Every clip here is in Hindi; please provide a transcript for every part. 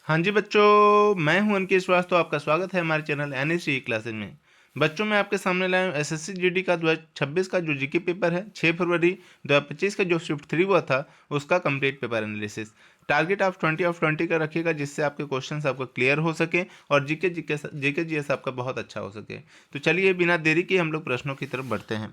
हाँ जी बच्चों, मैं हूं अंकित श्रीवास्तव। आपका स्वागत है हमारे चैनल एनएससी क्लासेज में। बच्चों, मैं आपके सामने लाया हूं एसएससी जीडी का 2026 का जो जीके पेपर है 6 फरवरी 2025 का जो शिफ्ट 3 हुआ था उसका कंप्लीट पेपर एनालिसिस। टारगेट आप 20 का रखिएगा जिससे आपके क्वेश्चन आपको क्लियर हो सके और जीके जीएस आपका बहुत अच्छा हो सके। तो चलिए बिना देरी के हम लोग प्रश्नों की तरफ बढ़ते हैं।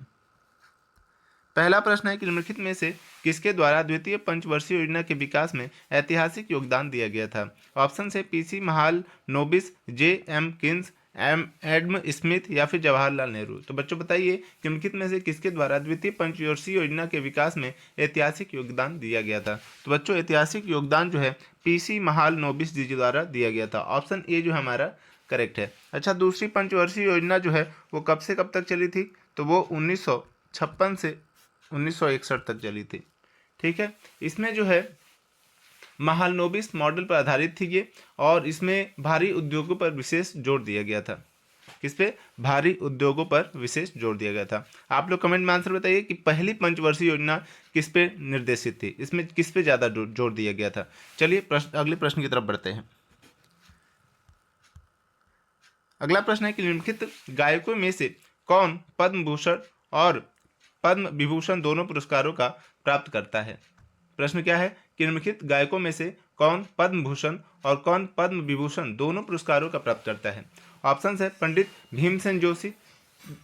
पहला प्रश्न है कि निम्नलिखित में से किसके द्वारा द्वितीय पंचवर्षीय योजना के विकास में ऐतिहासिक योगदान दिया गया था। ऑप्शन है पीसी महाल नोबिस, जे एम किन्स, एडम स्मिथ या फिर जवाहरलाल नेहरू। तो बच्चों बताइए कि निम्नलिखित में से किसके द्वारा द्वितीय पंचवर्षीय योजना के विकास में ऐतिहासिक योगदान दिया गया था। तो बच्चों ऐतिहासिक योगदान जो है पीसी महाल नोबिस जी द्वारा दिया गया था। ऑप्शन ए जो हमारा करेक्ट है। अच्छा, दूसरी पंचवर्षीय योजना जो है वो कब से कब तक चली थी, तो वो 1956 से 1961 तक चली थी। ठीक है, इसमें जो है महालनोबिस मॉडल पर आधारित थी ये, और इसमें भारी उद्योगों पर विशेष जोर दिया गया था। किस पे? भारी उद्योगों पर विशेष जोर दिया गया था। आप लोग कमेंट में आंसर बताइए कि पहली पंचवर्षीय योजना किस पे निर्देशित थी, इसमें किस पे ज्यादा जोर दिया गया था। चलिए अगले प्रश्न की तरफ बढ़ते हैं। अगला प्रश्न है कि निम्नलिखित गायकों में से कौन पद्म भूषण और पद्म विभूषण दोनों पुरस्कारों का प्राप्त करता है। प्रश्न क्या है कि निम्नलिखित गायकों में से कौन पद्म भूषण और कौन पद्म विभूषण दोनों पुरस्कारों का प्राप्त करता है। ऑप्शन है पंडित भीमसेन जोशी,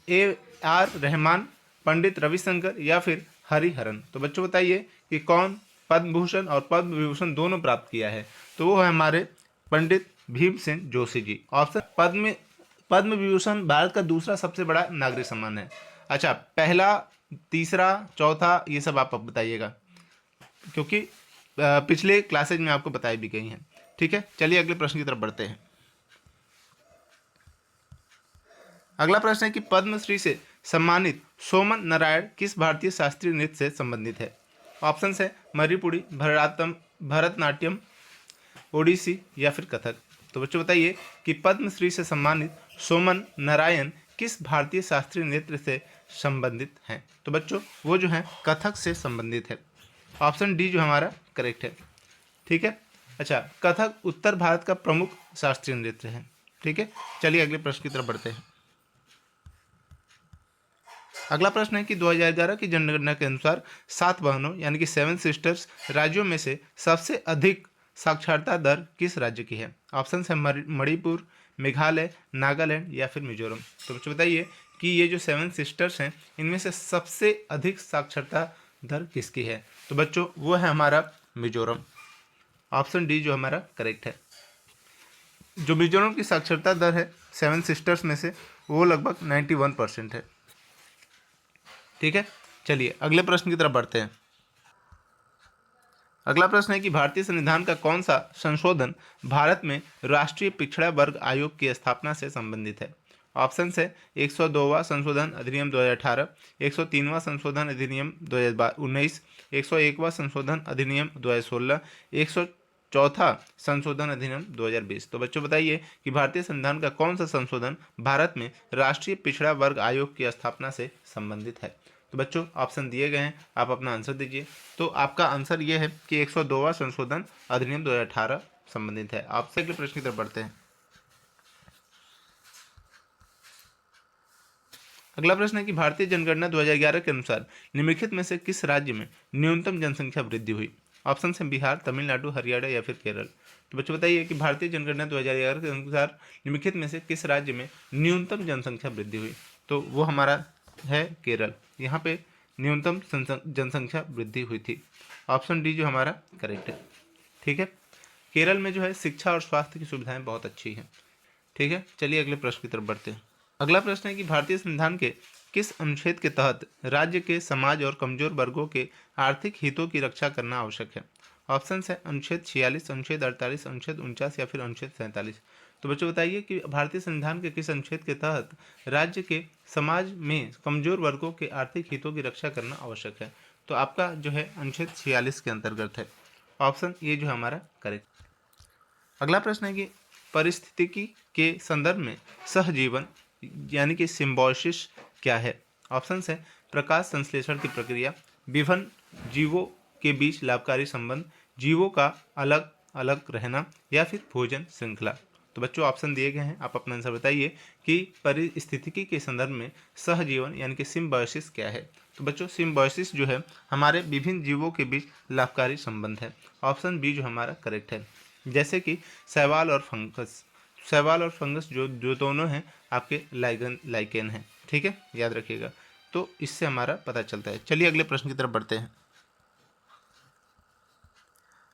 AR रहमान, पंडित रविशंकर या फिर हरिहरन। तो बच्चों बताइए कि कौन पद्म भूषण और पद्म विभूषण दोनों प्राप्त किया है। तो वो है हमारे पंडित भीमसेन जोशी जी। ऑप्शन पद्म विभूषण भारत का दूसरा सबसे बड़ा नागरिक सम्मान है। अच्छा, पहला, तीसरा, चौथा ये सब आप बताइएगा क्योंकि पिछले क्लासेज में आपको बताई भी गई हैं। ठीक है, चलिए अगले प्रश्न की तरफ बढ़ते हैं। अगला प्रश्न है कि पद्मश्री से सम्मानित सोमन नारायण किस भारतीय शास्त्रीय नृत्य से संबंधित है। ऑप्शन है मणिपुरी, भरतनाट्यम, ओडिसी या फिर कथक। तो बच्चों बताइए कि पद्मश्री से सम्मानित सोमन नारायण किस भारतीय शास्त्रीय नृत्य से संबंधित हैं। तो बच्चों वो जो है कथक से संबंधित है। ऑप्शन डी जो हमारा करेक्ट है। ठीक है, अच्छा, कथक उत्तर भारत का प्रमुख शास्त्रीय नृत्य है। ठीक है, चलिए अगले प्रश्न की तरफ बढ़ते हैं। अगला प्रश्न है कि 2011 की जनगणना के अनुसार 7 बहनों यानी कि 7 सिस्टर्स राज्यों में से सबसे अधिक साक्षरता दर किस राज्य की है। ऑप्शन है मणिपुर, मेघालय, नागालैंड या फिर मिजोरम। तो बच्चों बताइए कि ये जो 7 सिस्टर्स हैं इनमें से सबसे अधिक साक्षरता दर किसकी है। तो बच्चों वो है हमारा मिजोरम। ऑप्शन डी जो हमारा करेक्ट है। जो मिजोरम की साक्षरता दर है 7 सिस्टर्स में से वो लगभग 91% है। ठीक है, चलिए अगले प्रश्न की तरफ बढ़ते हैं। अगला प्रश्न है कि भारतीय संविधान का कौन सा संशोधन भारत में राष्ट्रीय पिछड़ा वर्ग आयोग की स्थापना से संबंधित है। ऑप्शन है 102वां संशोधन अधिनियम 2018, 103वां संशोधन अधिनियम 2019, 101वां संशोधन अधिनियम 2016, 104था संशोधन अधिनियम 2020। तो बच्चों बताइए कि भारतीय संविधान का कौन सा संशोधन भारत में राष्ट्रीय पिछड़ा वर्ग आयोग की स्थापना से संबंधित है। तो बच्चों ऑप्शन दिए गए हैं, आप अपना आंसर दीजिए। तो आपका आंसर ये है कि 102वां संशोधन अधिनियम 2018 संबंधित है। आपसे अगले प्रश्न की तरफ बढ़ते हैं। अगला प्रश्न है कि भारतीय जनगणना 2011 के अनुसार निम्नलिखित में से किस राज्य में न्यूनतम जनसंख्या वृद्धि हुई। ऑप्शन है बिहार, तमिलनाडु, हरियाणा या फिर केरल। तो बच्चों बताइए कि भारतीय जनगणना 2011 के अनुसार निम्नलिखित में से किस राज्य में न्यूनतम जनसंख्या वृद्धि हुई। तो वो हमारा है केरल। यहाँ पे न्यूनतम जनसंख्या वृद्धि हुई थी। ऑप्शन डी जो हमारा करेक्ट है। ठीक है, केरल में जो है शिक्षा और स्वास्थ्य की सुविधाएं बहुत अच्छी हैं। ठीक है, चलिए अगले प्रश्न की तरफ बढ़ते हैं। अगला प्रश्न है कि भारतीय संविधान के किस अनुच्छेद के तहत राज्य के समाज और कमजोर वर्गों के आर्थिक हितों की रक्षा करना आवश्यक है। ऑप्शन है अनुच्छेद 46, अनुच्छेद 48, अनुच्छेद 49 या फिर अनुच्छेद 47। तो बच्चों बताइए कि भारतीय संविधान के किस अनुच्छेद के तहत राज्य के समाज में कमजोर वर्गों के आर्थिक हितों की रक्षा करना आवश्यक है। तो आपका जो है अनुच्छेद 46 के अंतर्गत है। ऑप्शन ये जो हमारा करेक्ट। अगला प्रश्न है कि परिस्थितिकी के संदर्भ में सहजीवन यानी कि सिम्बोसिस क्या है। ऑप्शन है प्रकाश संश्लेषण की प्रक्रिया, विभिन्न जीवों के बीच लाभकारी संबंध, जीवों का अलग अलग रहना या फिर भोजन श्रृंखला। तो बच्चों ऑप्शन दिए गए हैं, आप अपना आंसर बताइए कि परिस्थितिकी के संदर्भ में सहजीवन यानी कि सिम्बायोसिस क्या है। तो बच्चों सिम्बायोसिस जो है हमारे विभिन्न जीवों के बीच लाभकारी संबंध है। ऑप्शन बी जो हमारा करेक्ट है। जैसे कि शैवाल और फंगस, शैवाल और फंगस जो जो दोनों हैं आपके लाइकेन हैं, ठीक है, याद रखिएगा। तो इससे हमारा पता चलता है। चलिए अगले प्रश्न की तरफ बढ़ते हैं।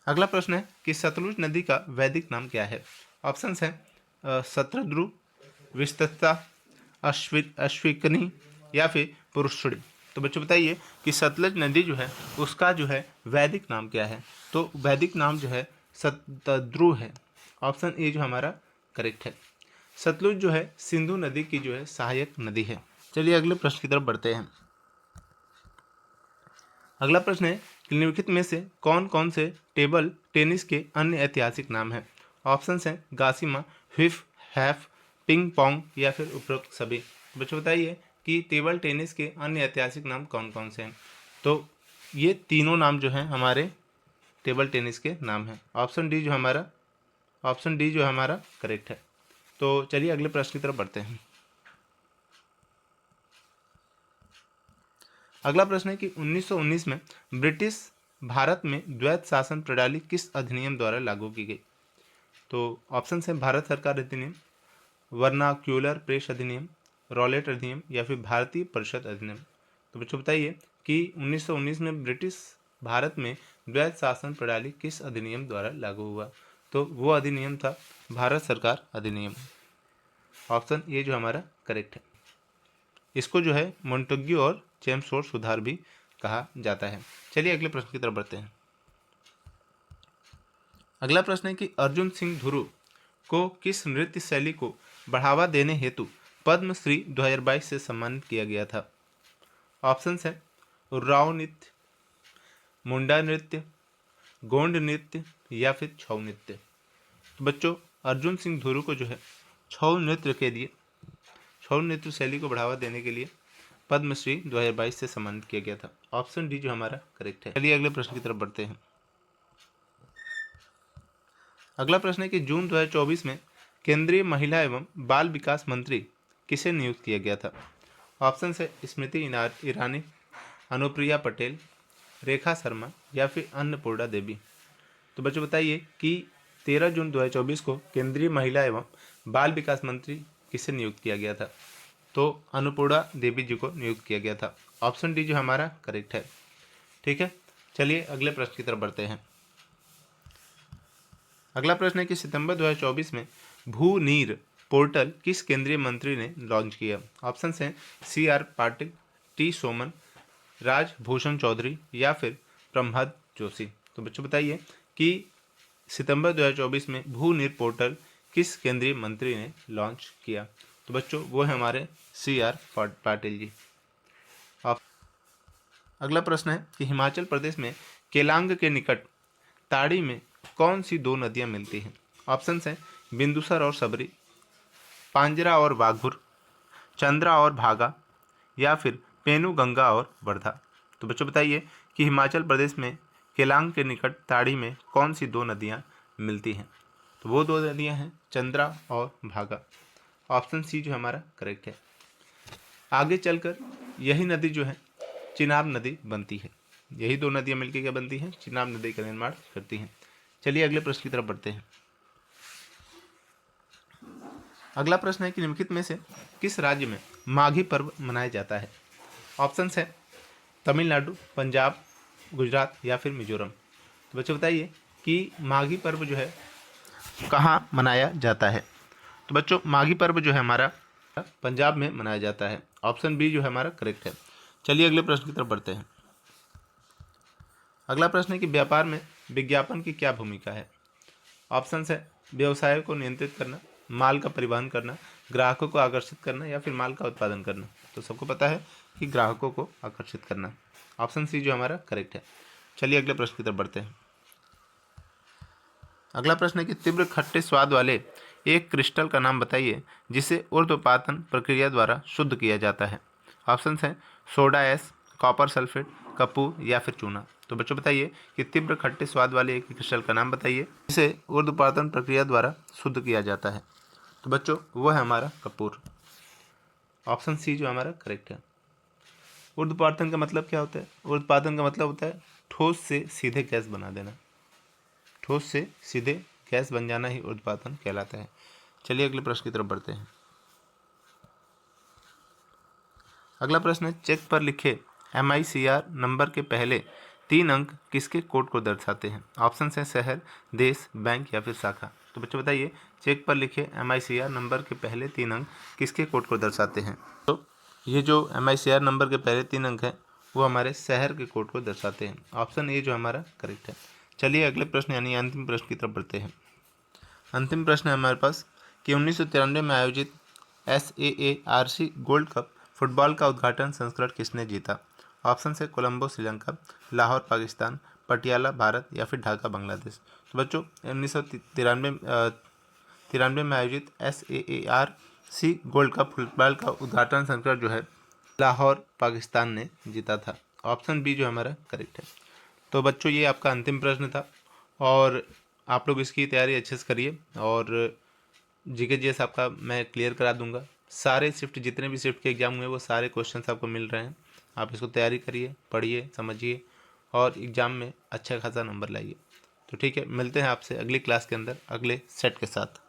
अगला प्रश्न है कि सतलुज नदी का वैदिक नाम क्या है। ऑप्शंस हैं शतद्रु, विस्तृता, अश्विकनी या फिर पुरुषुड़ी। तो बच्चों बताइए कि सतलज नदी जो है उसका जो है वैदिक नाम क्या है। तो वैदिक नाम जो है शतद्रु है। ऑप्शन ए जो हमारा करेक्ट है। सतलुज जो है सिंधु नदी की जो है सहायक नदी है। चलिए अगले प्रश्न की तरफ बढ़ते हैं। अगला प्रश्न है कि निम्नलिखित में से कौन कौन से टेबल टेनिस के अन्य ऐतिहासिक नाम हैं। ऑप्शंस हैं गासिमा, ह्विफ, हैफ, पिंग पोंग या फिर उपरोक्त सभी। बच्चों बताइए कि टेबल टेनिस के अन्य ऐतिहासिक नाम कौन कौन से हैं। तो ये तीनों नाम जो हैं हमारे टेबल टेनिस के नाम हैं। ऑप्शन डी जो हमारा करेक्ट है। तो चलिए अगले प्रश्न की तरफ बढ़ते हैं। अगला प्रश्न है कि 1919 में ब्रिटिश भारत में द्वैत शासन प्रणाली किस अधिनियम द्वारा लागू की गई। तो ऑप्शन है भारत सरकार अधिनियम, वर्नाक्यूलर प्रेस अधिनियम, रॉलेट अधिनियम या फिर भारतीय परिषद अधिनियम। तो बच्चों बताइए कि 1919 में ब्रिटिश भारत में द्वैत शासन प्रणाली किस अधिनियम द्वारा लागू हुआ। तो वो अधिनियम था भारत सरकार अधिनियम। ऑप्शन ए जो हमारा करेक्ट है। इसको जो है मोंटेग्यू और चेम्सफोर्ड सुधार भी कहा जाता है। चलिए अगले प्रश्न की तरफ बढ़ते हैं। अगला प्रश्न है कि अर्जुन सिंह धुरु को किस नृत्य शैली को बढ़ावा देने हेतु पद्मश्री 2022 से सम्मानित किया गया था। ऑप्शंस है उरांव नृत्य, मुंडा नृत्य, गोंड नृत्य या फिर छऊ नृत्य। तो बच्चों अर्जुन सिंह धुरु को जो है छऊ नृत्य शैली को बढ़ावा देने के लिए पद्मश्री 2022 से सम्मानित किया गया था। ऑप्शन डी जो हमारा करेक्ट है। चलिए अगले प्रश्न की तरफ बढ़ते हैं। अगला प्रश्न है कि जून 2024 में केंद्रीय महिला एवं बाल विकास मंत्री किसे नियुक्त किया गया था। ऑप्शन है स्मृति ईरानी, अनुप्रिया पटेल, रेखा शर्मा या फिर अन्नपूर्णा देवी। तो बच्चों बताइए कि 13 जून 2024 को केंद्रीय महिला एवं बाल विकास मंत्री किसे नियुक्त किया गया था। तो अन्नपूर्णा देवी जी को नियुक्त किया गया था। ऑप्शन डी जो हमारा करेक्ट है, ठीक है। चलिए अगले प्रश्न की तरफ बढ़ते हैं। अगला प्रश्न है कि सितंबर 2024 में भू नीर पोर्टल किस केंद्रीय मंत्री ने लॉन्च किया। ऑप्शन हैं CR पाटिल, टी सोमन, राजभूषण चौधरी या फिर प्रह्लाद जोशी। तो बच्चों बताइए कि सितंबर 2024 में भू नीर पोर्टल किस केंद्रीय मंत्री ने लॉन्च किया। तो बच्चों वो है हमारे CR पाटिल जी। अगला प्रश्न है कि हिमाचल प्रदेश में केलांग के निकट ताड़ी में कौन सी दो नदियां मिलती हैं। ऑप्शन हैं बिंदुसर और सबरी, पांजरा और वाघुर, चंद्रा और भागा या फिर पेनु गंगा और वर्धा। तो बच्चों बताइए कि हिमाचल प्रदेश में केलांग के निकट ताड़ी में कौन सी दो नदियां मिलती हैं। तो वो दो नदियां हैं चंद्रा और भागा। ऑप्शन सी जो हमारा करेक्ट है। आगे चलकर यही नदी जो है चिनाब नदी बनती है। यही दो नदियां मिलकर क्या बनती हैं, चिनाब नदी का निर्माण करती हैं। चलिए अगले प्रश्न की तरफ बढ़ते हैं। अगला प्रश्न है कि निम्नलिखित में से किस राज्य में माघी पर्व मनाया जाता है। ऑप्शन है तमिलनाडु, पंजाब, गुजरात या फिर मिजोरम। तो बच्चों बताइए कि माघी पर्व जो है कहाँ मनाया जाता है। तो बच्चों माघी पर्व जो है हमारा पंजाब में मनाया जाता है। ऑप्शन बी जो है हमारा करेक्ट है। चलिए अगले प्रश्न की तरफ बढ़ते हैं। अगला प्रश्न है कि व्यापार में विज्ञापन की क्या भूमिका है। ऑप्शन है व्यवसाय को नियंत्रित करना, माल का परिवहन करना, ग्राहकों को आकर्षित करना या फिर माल का उत्पादन करना। तो सबको पता है कि ग्राहकों को आकर्षित करना। ऑप्शन सी जो हमारा करेक्ट है। चलिए अगले प्रश्न की तरफ बढ़ते हैं। अगला प्रश्न है कि तीव्र खट्टे स्वाद वाले एक क्रिस्टल का नाम बताइए जिसे ऊर्ध्वपातन प्रक्रिया द्वारा शुद्ध किया जाता है। ऑप्शन हैं सोडा ऐश, कॉपर सल्फेट, कपूर या फिर चूना। तो बच्चों बताइए कि तीव्र खट्टे स्वाद वाले एक क्रिस्टल का नाम बताइए जिसे ऊर्ध्वपातन प्रक्रिया द्वारा शुद्ध किया जाता है। तो बच्चों वो है हमारा कपूर। ऑप्शन सी जो हमारा करेक्ट है। ऊर्ध्वपातन का मतलब क्या होता है? ऊर्ध्वपातन का मतलब होता है ठोस से सीधे गैस बना देना। ठोस से सीधे गैस बन जाना ही ऊर्ध्वपातन कहलाता है। चलिए अगले प्रश्न की तरफ बढ़ते हैं। अगला प्रश्न है, चेक पर लिखे MICR नंबर के पहले 3 अंक किसके कोड को दर्शाते हैं? ऑप्शन है शहर, देश, बैंक या फिर शाखा। तो बच्चों बताइए चेक पर लिखे MICR नंबर के पहले 3 अंक किसके कोड को दर्शाते हैं? तो ये जो MICR नंबर के पहले 3 अंक हैं वो हमारे शहर के कोड को दर्शाते हैं। ऑप्शन ए जो हमारा करेक्ट है। चलिए अगले प्रश्न यानी अंतिम प्रश्न की तरफ बढ़ते हैं। अंतिम प्रश्न है हमारे पास कि 1993 में आयोजित SAARC गोल्ड कप फुटबॉल का उद्घाटन संस्करण किसने जीता? ऑप्शन है कोलंबो श्रीलंका, लाहौर पाकिस्तान, पटियाला भारत या फिर ढाका बांग्लादेश। तो बच्चों 1993 में आयोजित SAARC गोल्ड कप फुटबॉल का उद्घाटन संस्करण जो है लाहौर पाकिस्तान ने जीता था। ऑप्शन बी जो हमारा करेक्ट है। तो बच्चों ये आपका अंतिम प्रश्न था और आप लोग इसकी तैयारी अच्छे से करिए और GK GS आपका मैं क्लियर करा दूंगा। सारे शिफ्ट जितने भी शिफ्ट के एग्जाम हुए वो सारे क्वेश्चंस आपको मिल रहे हैं। आप इसको तैयारी करिए, पढ़िए, समझिए और एग्ज़ाम में अच्छा खासा नंबर लाइए। तो ठीक है, मिलते हैं आपसे अगली क्लास के अंदर अगले सेट के साथ।